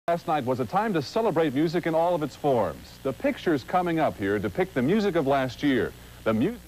Last night was a time to celebrate music in all of its forms. The pictures coming up here depict the music of last year. The music.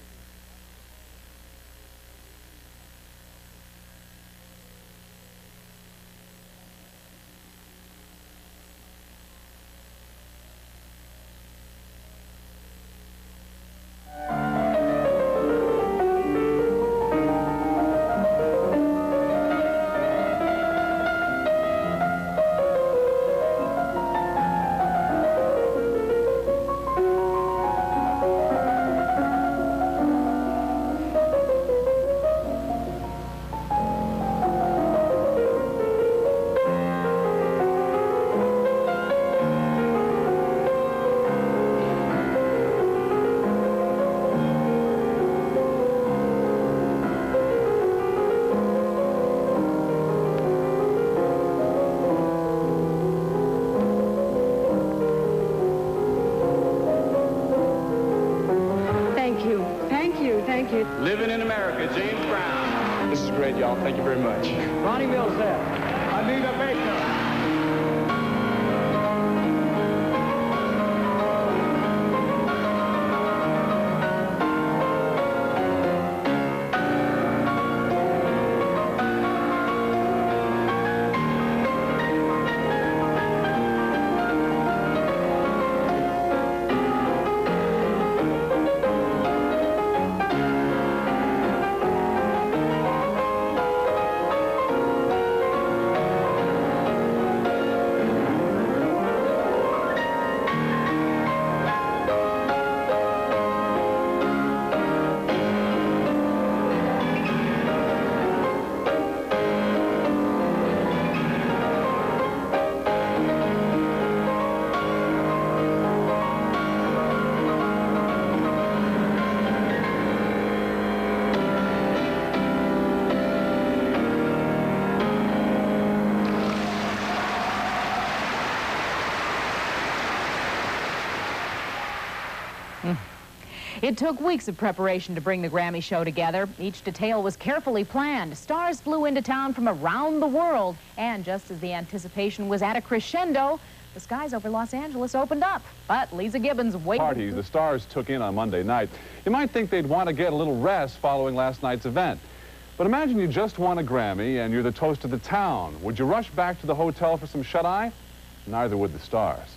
Thank you. Living in America, James Brown. This is great, y'all. Thank you very much. Ronnie Millsap. Anita Baker. It took weeks of preparation to bring the Grammy show together. Each detail was carefully planned. Stars flew into town from around the world. And just as the anticipation was at a crescendo, the skies over Los Angeles opened up. But Lisa Gibbons waited. Parties the stars took in on Monday night. You might think they'd want to get a little rest following last night's event. But imagine you just won a Grammy and you're the toast of the town. Would you rush back to the hotel for some shut-eye? Neither would the stars.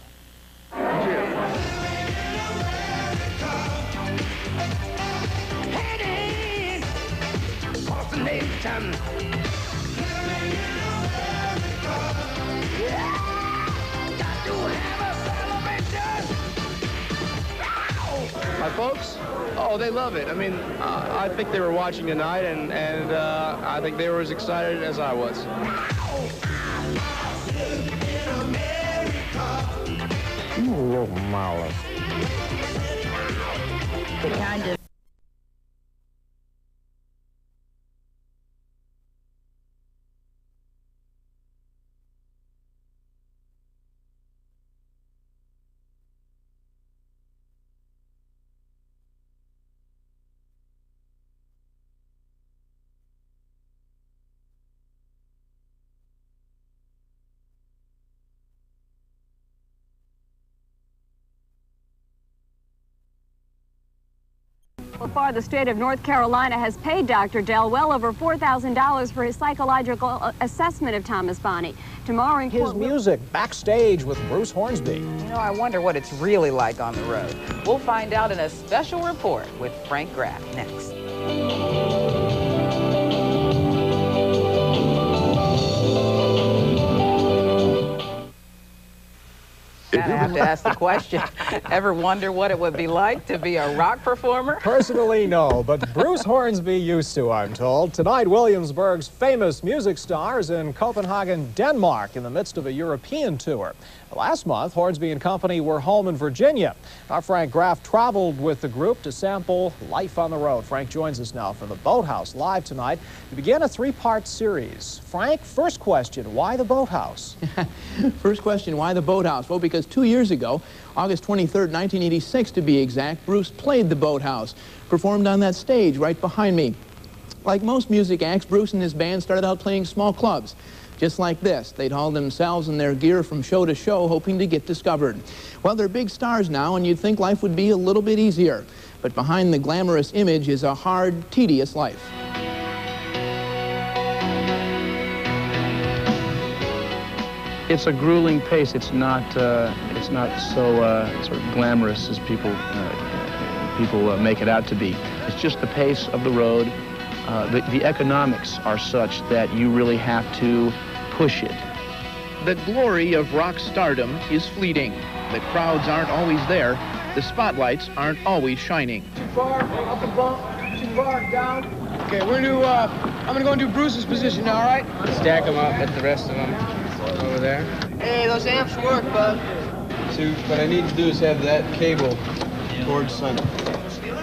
My folks? Oh, they love it. I mean, I think they were watching tonight, and I think they were as excited as I was. You little Molly. The kind of So far, the state of North Carolina has paid Dr. Dell well over $4,000 for his psychological assessment of Thomas Bonney. Tomorrow in His music backstage with Bruce Hornsby. You know, I wonder what it's really like on the road. We'll find out in a special report with Frank Graff next. I have to ask the question, ever wonder what it would be like to be a rock performer? Personally, no, but Bruce Hornsby used to, I'm told. Tonight, Williamsburg's famous music stars in Copenhagen, Denmark, in the midst of a European tour. Last month, Hornsby and company were home in Virginia. Our Frank Graff traveled with the group to sample life on the road. Frank joins us now from the Boathouse live tonight to begin a three-part series. Frank, first question, why the Boathouse? First question, why the Boathouse? Well, because 2 years ago, August 23rd, 1986 to be exact, Bruce played the Boathouse, performed on that stage right behind me. Like most music acts, Bruce and his band started out playing small clubs. Just like this, they'd haul themselves and their gear from show to show, hoping to get discovered. Well, they're big stars now, and you'd think life would be a little bit easier. But behind the glamorous image is a hard, tedious life. It's a grueling pace. It's not so sort of glamorous as people make it out to be. It's just the pace of the road. The economics are such that you really have to push it. The glory of rock stardom is fleeting. The crowds aren't always there. The spotlights aren't always shining. Too far, up the bump, too far, down. Okay, I'm gonna go and do Bruce's position now, all right? Stack them up at the rest of them over there. Hey, those amps work, bud. So what I need to do is have that cable towards center.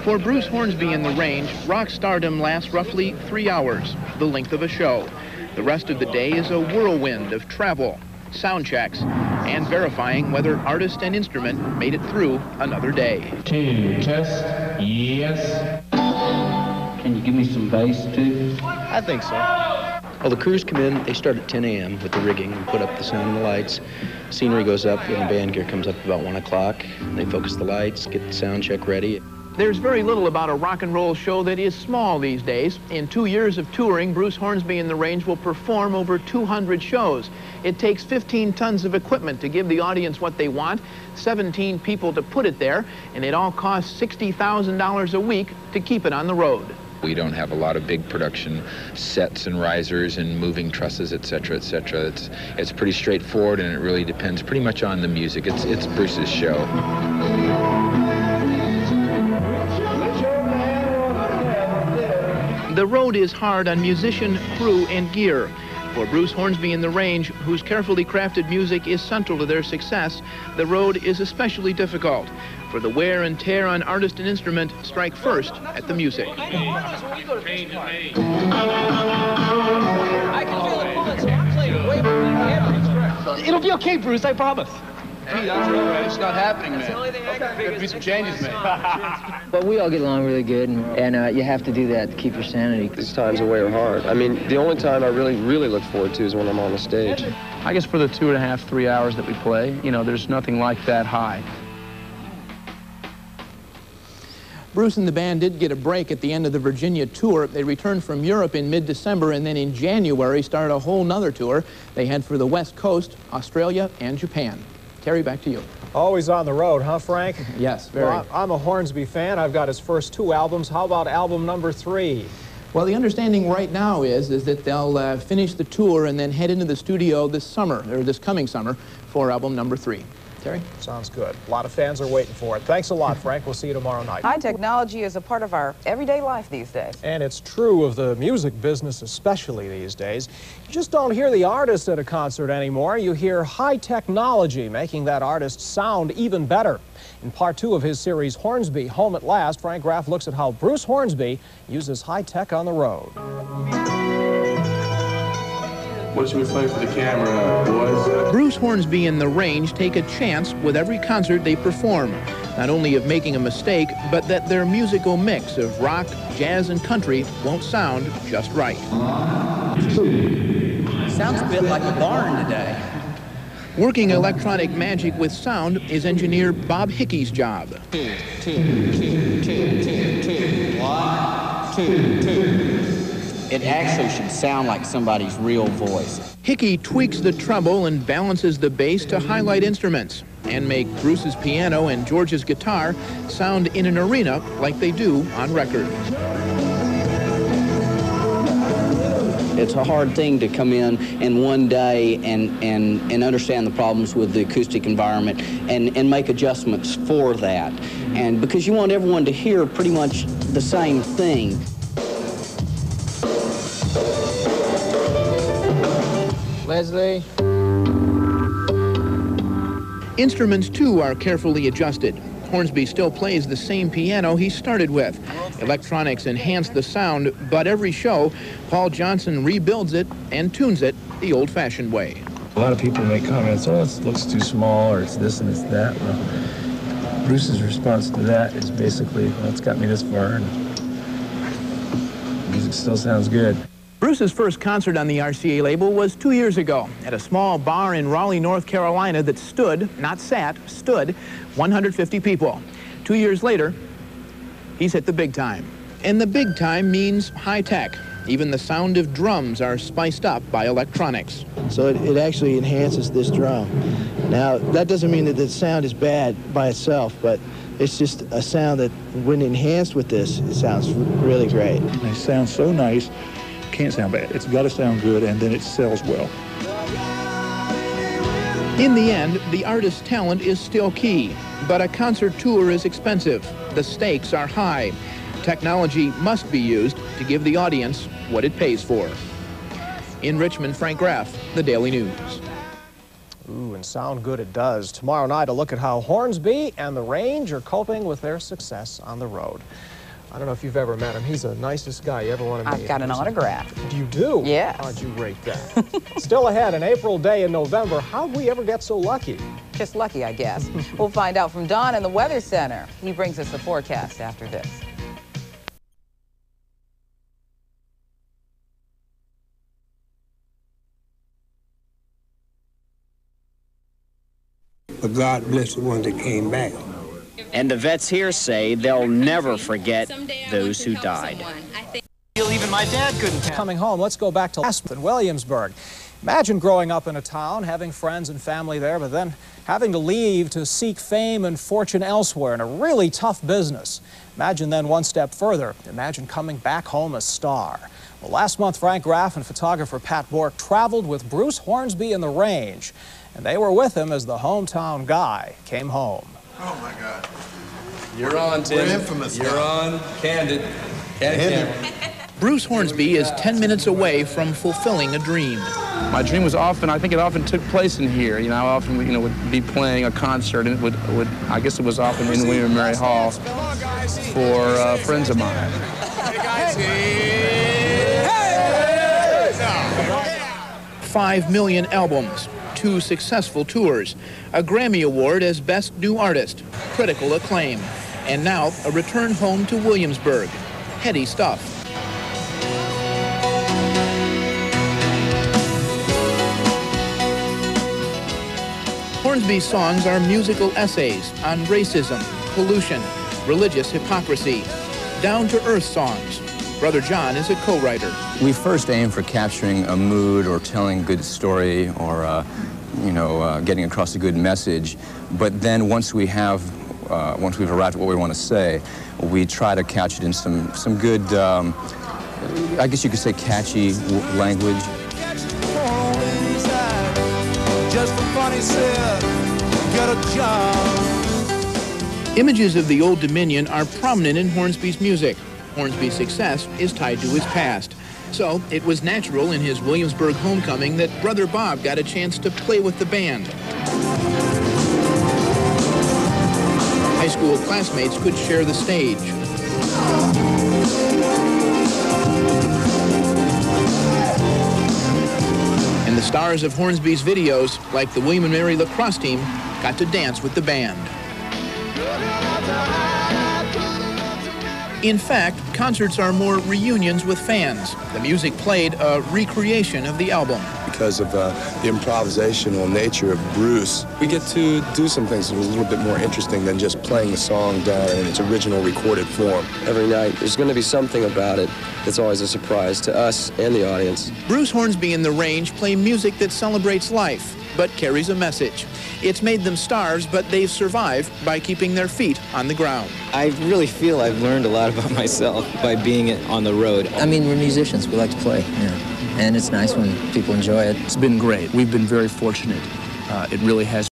For Bruce Hornsby in the range, rock stardom lasts roughly 3 hours, the length of a show. The rest of the day is a whirlwind of travel, sound checks, and verifying whether artist and instrument made it through another day. 2, test, yes. Can you give me some bass too? I think so. Well, the crews come in, they start at 10 a.m. with the rigging and put up the sound and the lights. Scenery goes up and the band gear comes up about 1 o'clock. They focus the lights, get the sound check ready. There's very little about a rock and roll show that is small these days. In 2 years of touring, Bruce Hornsby and the Range will perform over 200 shows. It takes 15 tons of equipment to give the audience what they want, 17 people to put it there, and it all costs $60,000 a week to keep it on the road. We don't have a lot of big production sets and risers and moving trusses, et cetera, et cetera. It's pretty straightforward, and it really depends pretty much on the music. It's Bruce's show. The road is hard on musician, crew, and gear. For Bruce Hornsby and the Range, whose carefully crafted music is central to their success, the road is especially difficult. For the wear and tear on artist and instrument strike first at the music. I can feel it pulling, so I'm playing way more than I ever. It'll be okay, Bruce, I promise. Hey, that's all right. It's not happening, man. That's the only thing I can figure. Be some changes made. But we all get along really good, and you have to do that to keep your sanity. These times away are hard. I mean, the only time I really look forward to is when I'm on the stage. I guess for the 2.5, 3 hours that we play, you know, there's nothing like that high. Bruce and the band did get a break at the end of the Virginia tour. They returned from Europe in mid-December, and then in January started a whole nother tour. They head for the West Coast, Australia, and Japan. Terry, back to you. Always on the road, huh, Frank? Yes, very. Well, I'm a Hornsby fan. I've got his first 2 albums. How about album number 3? Well, the understanding right now is that they'll finish the tour and then head into the studio this summer, or this coming summer, for album number 3. Terry? Sounds good. A lot of fans are waiting for it. Thanks a lot, Frank. We'll see you tomorrow night. High technology is a part of our everyday life these days. And it's true of the music business, especially these days. You just don't hear the artist at a concert anymore. You hear high technology making that artist sound even better. In part 2 of his series, Hornsby, Home at Last, Frank Graff looks at how Bruce Hornsby uses high tech on the road. What should we play for the camera, boys? Bruce Hornsby and the Range take a chance with every concert they perform, not only of making a mistake, but that their musical mix of rock, jazz, and country won't sound just right. Sounds a bit like a barn today. Working electronic magic with sound is engineer Bob Hickey's job. 2, 2, 2, 2, 2, 2. 1, 2, 2. It actually should sound like somebody's real voice. Hickey tweaks the treble and balances the bass to highlight instruments and make Bruce's piano and George's guitar sound in an arena like they do on record. It's a hard thing to come in one day and understand the problems with the acoustic environment and make adjustments for that. And because you want everyone to hear pretty much the same thing. Leslie. Instruments, too, are carefully adjusted. Hornsby still plays the same piano he started with. Electronics enhance the sound, but every show, Paul Johnson rebuilds it and tunes it the old-fashioned way. A lot of people make comments, oh, it looks too small, or it's this and it's that. Well, Bruce's response to that is basically, well, it's got me this far, and music still sounds good. Bruce Bruce's first concert on the RCA label was 2 years ago at a small bar in Raleigh, North Carolina that stood, not sat, stood, 150 people. 2 years later, he's hit the big time. And the big time means high tech. Even the sound of drums are spiced up by electronics. So it actually enhances this drum. Now, that doesn't mean that the sound is bad by itself, but it's just a sound that, when enhanced with this, it sounds really great. It sounds so nice, can't sound bad. It's got to sound good, and then it sells well. In the end, the artist's talent is still key, but a concert tour is expensive. The stakes are high. Technology must be used to give the audience what it pays for. In Richmond, Frank Graff, The Daily News. Ooh, and sound good it does. Tomorrow night, a look at how Hornsby and the Range are coping with their success on the road. I don't know if you've ever met him. He's the nicest guy you ever want to meet. I've got an autograph. You do? Yes. How'd you rate that? Still ahead, an April day in November. How'd we ever get so lucky? Just lucky, I guess. We'll find out from Don in the Weather Center. He brings us the forecast after this. But God bless the ones that came back. And the vets here say they'll never forget those who died. Even my dad couldn't. Coming home, let's go back to last month in Williamsburg. Imagine growing up in a town, having friends and family there, but then having to leave to seek fame and fortune elsewhere in a really tough business. Imagine then one step further. Imagine coming back home a star. Well, last month, Frank Graff and photographer Pat Bork traveled with Bruce Hornsby in the Range, and they were with him as the hometown guy came home. Oh, my God. You're on, Tim. We're infamous. You're on. Candid. Bruce Hornsby is 10 minutes away from fulfilling a dream. My dream was often, I think it often took place in here. You know, I often, would be playing a concert, and it would I guess it was often in William & Mary Hall for friends of mine. Hey, guys. 5 million albums, 2 successful tours, a Grammy Award as Best New Artist, critical acclaim, and now a return home to Williamsburg. Heady stuff. Hornsby's songs are musical essays on racism, pollution, religious hypocrisy, down-to-earth songs. Brother John is a co-writer. We first aim for capturing a mood or telling a good story or, getting across a good message. But then once we've arrived at what we want to say, we try to catch it in some good, I guess you could say catchy language. Just for funny said, get a job. Images of the Old Dominion are prominent in Hornsby's music. Hornsby's success is tied to his past. So it was natural in his Williamsburg homecoming that Brother Bob got a chance to play with the band. High school classmates could share the stage. And the stars of Hornsby's videos, like the William & Mary lacrosse team, got to dance with the band. In fact, concerts are more reunions with fans. The music played a recreation of the album. Because of the improvisational nature of Bruce, we get to do some things that are a little bit more interesting than just playing the song down in its original recorded form. Every night, there's going to be something about it that's always a surprise to us and the audience. Bruce Hornsby and the Range play music that celebrates life, but carries a message. It's made them stars, but they've survived by keeping their feet on the ground. I really feel I've learned a lot about myself by being on the road. I mean, we're musicians. We like to play, and it's nice when people enjoy it. It's been great. We've been very fortunate. It really has